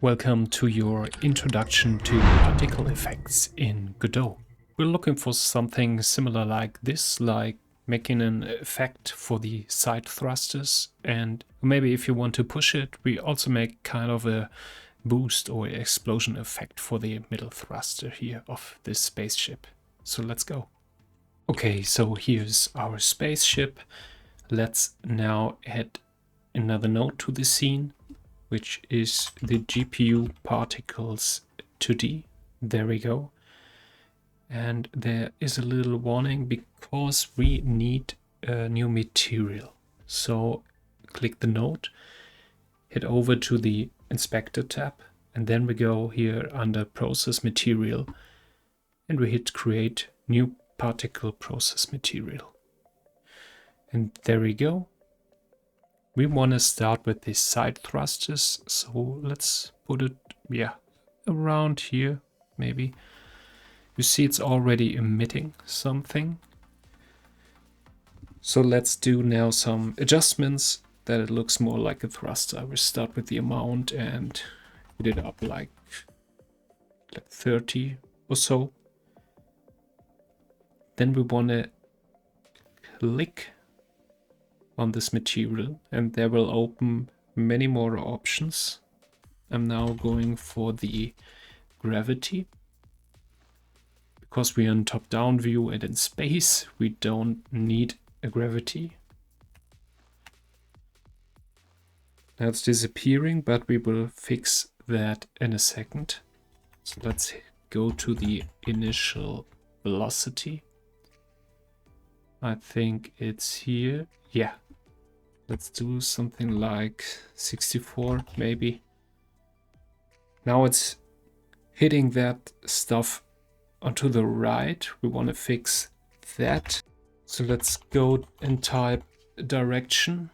Welcome to your introduction to particle effects in Godot. We're looking for something similar like this, like making an effect for the side thrusters, and maybe if you want to push it, we also make kind of a boost or explosion effect for the middle thruster here of this spaceship. So let's go. Okay, so here's our spaceship. Let's now add another node to the scene, which is the GPU particles 2D. There we go. And there is a little warning because we need a new material. So click the node, head over to the inspector tab, and then we go here under process material and we hit create new particle process material. And there we go. We want to start with the side thrusters, so let's put it, around here, maybe. You see it's already emitting something. So let's do now some adjustments that it looks more like a thruster. We start with the amount and put it up like 30 or so. Then we want to click on this material and there will open many more options. I'm now going for the gravity because we're in top-down view and in space we don't need a gravity. Now it's disappearing, but we will fix that in a second. So let's go to the initial velocity. I think it's here. Yeah. Let's do something like 64 maybe. Now it's hitting that stuff onto the right. We want to fix that. So let's go and type direction.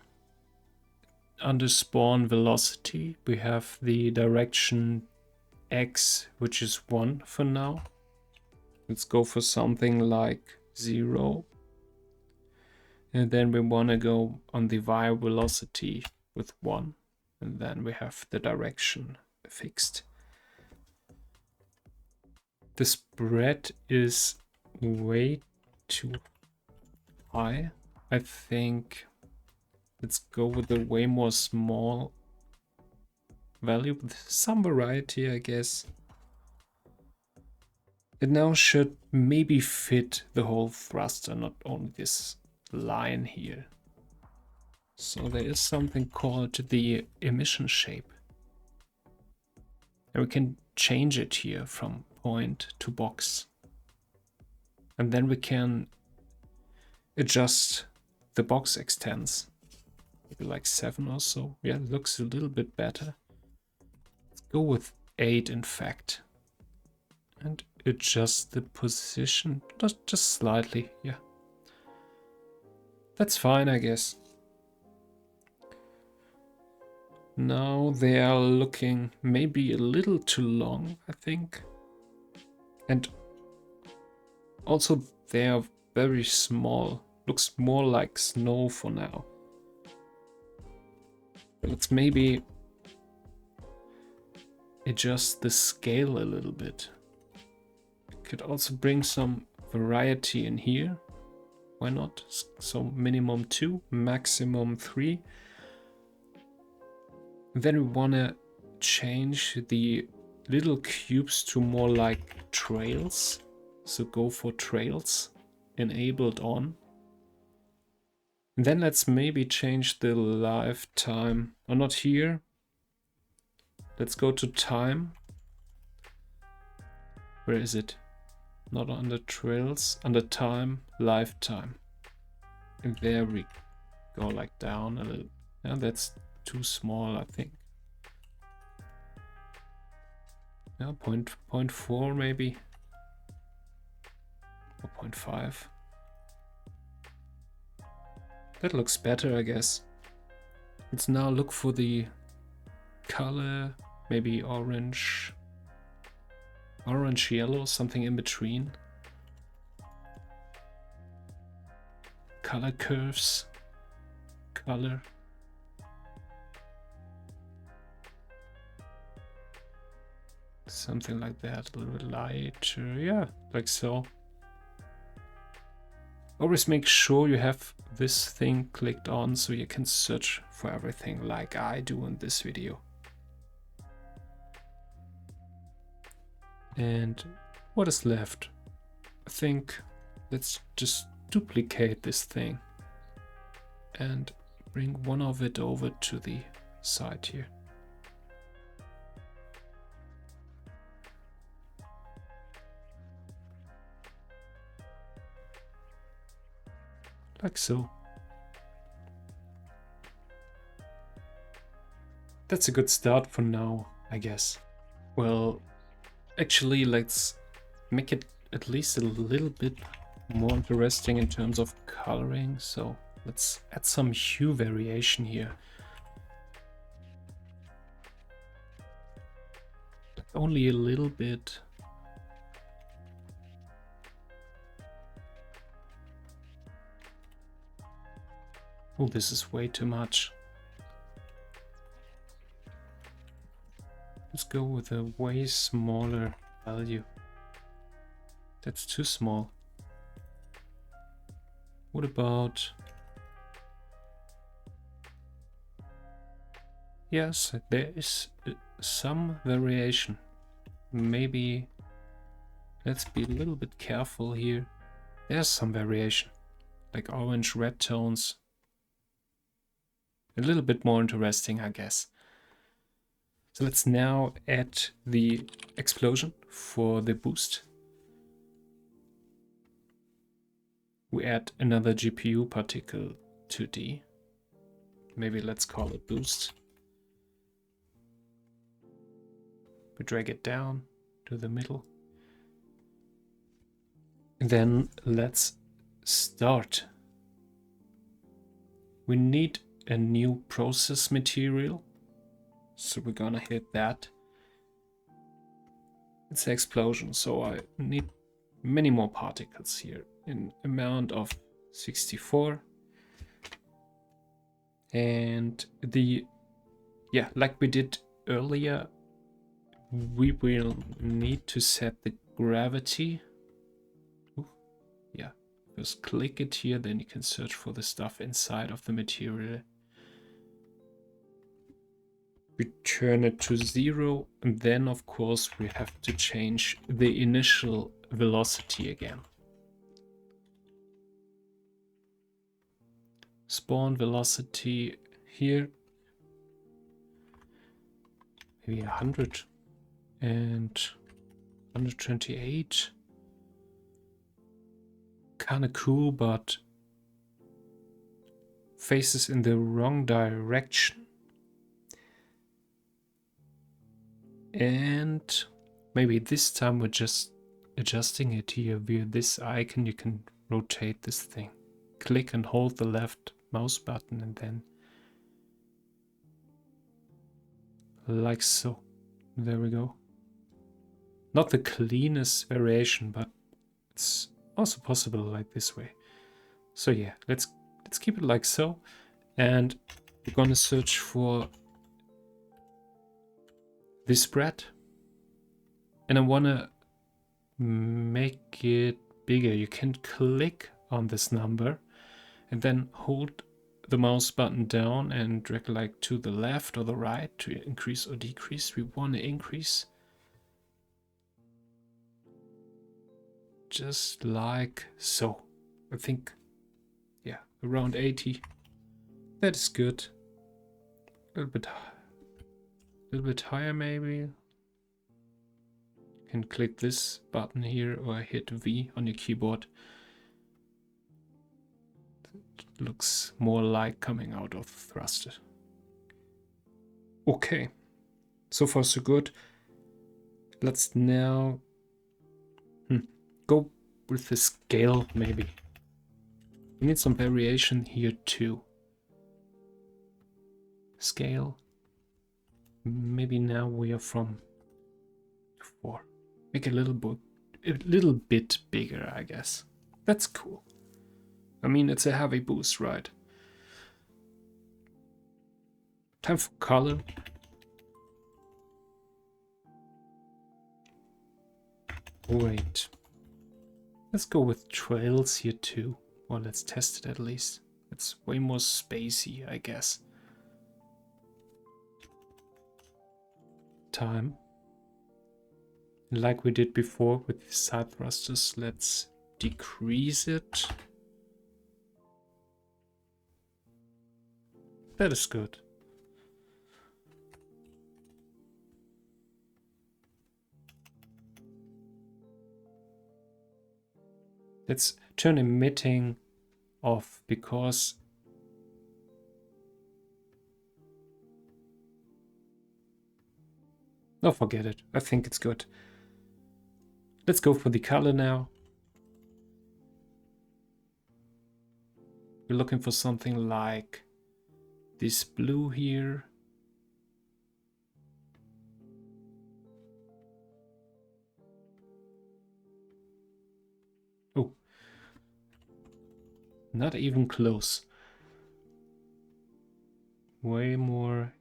Under spawn velocity, we have the direction X, which is 1 for now. Let's go for something like 0. And then we want to go on the Y velocity with 1. And then we have the direction fixed. The spread is way too high. I think let's go with a way more small value with some variety, I guess. It now should maybe fit the whole thruster, not only this line here. So there is something called the emission shape. And we can change it here from point to box. And then we can adjust the box extents. Maybe like 7 or so. Yeah, it looks a little bit better. Let's go with 8 in fact. And adjust the position just slightly, yeah. That's fine, I guess. Now they are looking maybe a little too long, I think. And also they are very small. Looks more like snow for now. But let's maybe adjust the scale a little bit. Could also bring some variety in here. Why not? So minimum 2, maximum 3. Then we want to change the little cubes to more like trails. So go for trails, enabled on. And then let's maybe change the lifetime, or not here. Let's go to time. Where is it? Not under trails, under time, lifetime. And there we go like down a little. Yeah, that's too small, I think. Yeah, 0.4 maybe. Or 0.5. That looks better, I guess. Let's now look for the color, maybe orange. Orange, yellow, something in between. Color curves. Color. something like that, a little bit lighter, yeah, like so. Always make sure you have this thing clicked on so you can search for everything like I do in this video. And what is left? I think let's just duplicate this thing and bring one of it over to the side here. Like so. That's a good start for now, I guess. Well, actually, let's make it at least a little bit more interesting in terms of coloring. So let's add some hue variation here. Only a little bit. Oh, this is way too much. Let's go with a way smaller value. That's too small. What about... Yes, there is some variation. Maybe let's be a little bit careful here. There's some variation, like orange, red tones. A little bit more interesting, I guess. So let's now add the explosion for the boost. We add another GPU particle 2D. Maybe let's call it boost. We drag it down to the middle. And then let's start. We need a new process material. So we're gonna hit that. It's an explosion, so I need many more particles here in amount of 64. And like we did earlier, we will need to set the gravity. Yeah, just click it here, then you can search for the stuff inside of the material. We turn it to 0, and then of course we have to change the initial velocity again. Spawn velocity here, maybe 100 and 128. Kinda cool, but faces in the wrong direction. And maybe this time we're just adjusting it here via this icon. You can rotate this thing. Click and hold the left mouse button and then like so. There we go. Not the cleanest variation, but it's also possible like this way. So yeah, let's keep it like so. And we're gonna search for this spread, and I want to make it bigger. You can click on this number and then hold the mouse button down and drag like to the left or the right to increase or decrease. We want to increase, just like so. I think, yeah, around 80. That is good. A little bit higher maybe. You can click this button here or hit V on your keyboard. It looks more like coming out of the thruster. Okay, so far so good. Let's now go with the scale maybe. We need some variation here too. Scale. Maybe now we are from 4. Make a little bit bigger, I guess. That's cool. I mean, it's a heavy boost, right? Time for color. Wait. Let's go with trails here too. Well, let's test it at least. It's way more spacey, I guess. Time. And like we did before with the side thrusters, let's decrease it. That is good. Let's turn emitting off because no, forget it. I think it's good. Let's go for the color now. We're looking for something like this blue here. Oh, not even close. Way more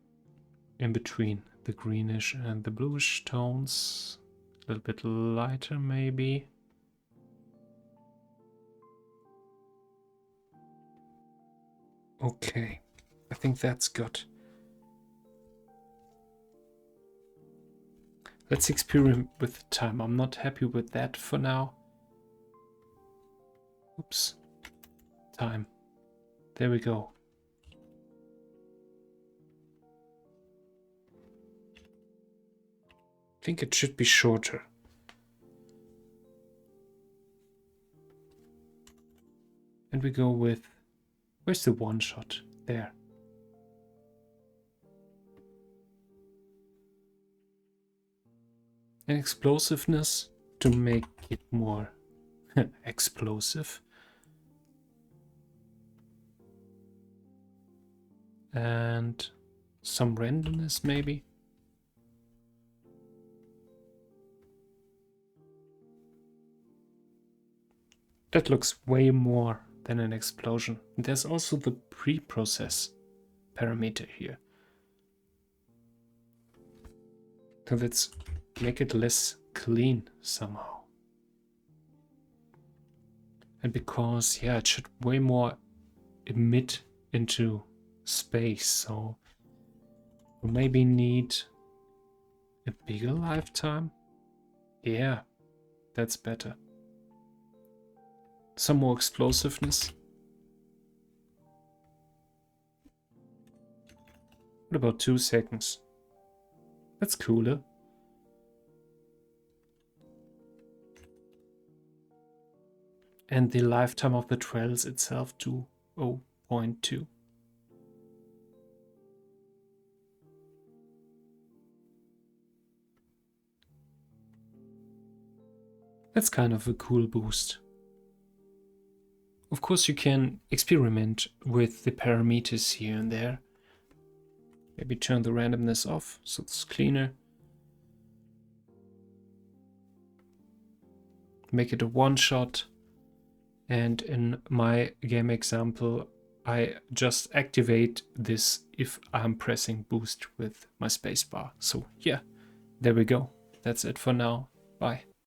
in between the greenish and the bluish tones. A little bit lighter maybe. Okay, I think that's good. Let's experiment with time. I'm not happy with that for now. Oops. Time. There we go. I think it should be shorter. And we go with, where's the one shot? There. And explosiveness to make it more explosive. And some randomness maybe. That looks way more than an explosion. There's also the pre-process parameter here. So let's make it less clean somehow. And because, yeah, it should way more emit into space, so we maybe need a bigger lifetime. Yeah, that's better. Some more explosiveness. What about 2 seconds? That's cooler. And the lifetime of the trails itself to 0.2. That's kind of a cool boost. Of course, you can experiment with the parameters here and there. Maybe turn the randomness off so it's cleaner. Make it a one-shot. And in my game example, I just activate this if I'm pressing boost with my spacebar. So yeah, there we go. That's it for now. Bye.